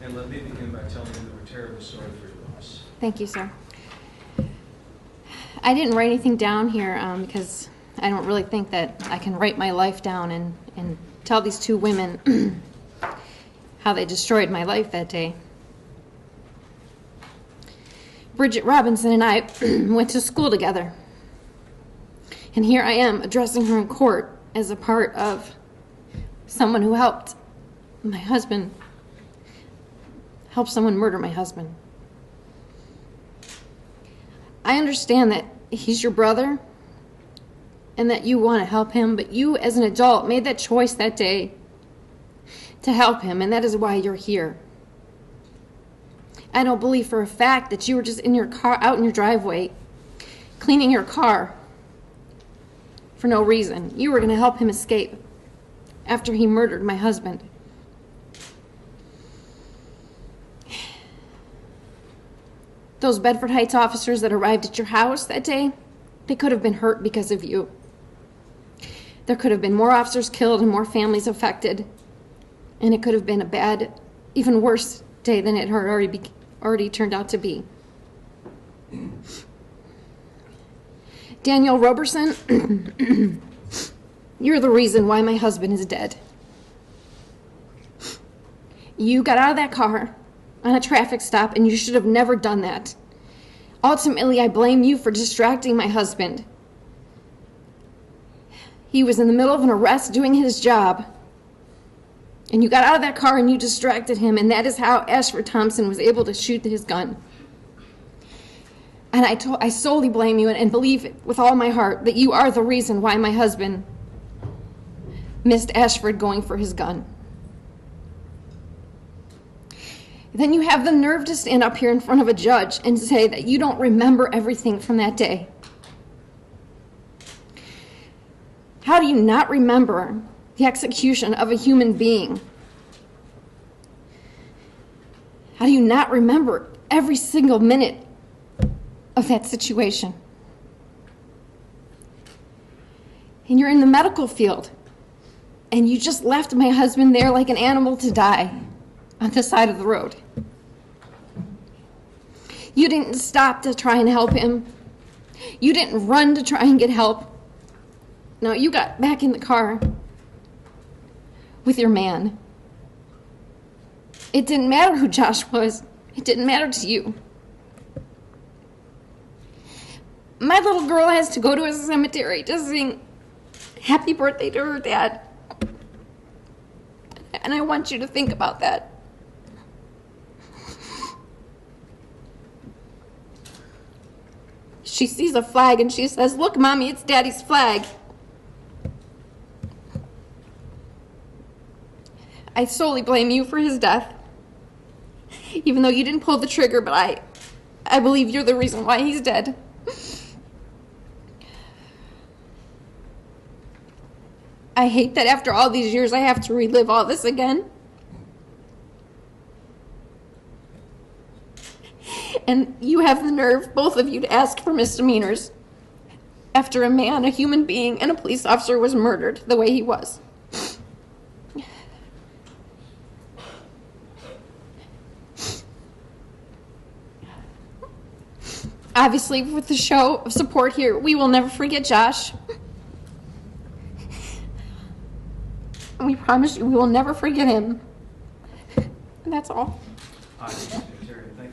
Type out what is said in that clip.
And let me begin by telling you that we're terribly sorry for your loss. Thank you, sir. I didn't write anything down here because I don't really think that I can write my life down and tell these two women how they destroyed my life that day. Bridget Robinson and I went to school together. And here I am addressing her in court as a part of someone who helped my husband, helped someone murder my husband. I understand that he's your brother and that you want to help him, but you as an adult made that choice that day to help him, and that is why you're here. I don't believe for a fact that you were just in your car, out in your driveway, cleaning your car for no reason. You were going to help him escape after he murdered my husband. Those Bedford Heights officers that arrived at your house that day, they could have been hurt because of you. There could have been more officers killed and more families affected, and it could have been a bad, even worse day than it had already turned out to be. Daniel Roberson, you're the reason why my husband is dead. You got out of that car on a traffic stop, and you should have never done that. Ultimately, I blame you for distracting my husband. He was in the middle of an arrest doing his job, and you got out of that car and you distracted him, and that is how Ashford Thompson was able to shoot his gun. And I solely blame you and believe with all my heart that you are the reason why my husband missed Ashford going for his gun. Then you have the nerve to stand up here in front of a judge and say that you don't remember everything from that day. How do you not remember the execution of a human being? How do you not remember every single minute of that situation? And you're in the medical field, and you just left my husband there like an animal to die on the side of the road. You didn't stop to try and help him. You didn't run to try and get help. No, you got back in the car with your man. It didn't matter who Josh was. It didn't matter to you. My little girl has to go to a cemetery to sing happy birthday to her dad. And I want you to think about that. She sees a flag and she says, "Look, Mommy, it's Daddy's flag." I solely blame you for his death. Even though you didn't pull the trigger, but I believe you're the reason why he's dead. I hate that after all these years I have to relive all this again. And you have the nerve, both of you, to ask for misdemeanors after a man, a human being, and a police officer was murdered the way he was. Obviously, with the show of support here, we will never forget Josh. And we promise you we will never forget him. And that's all. Hi, Mr. Miktarian. Thank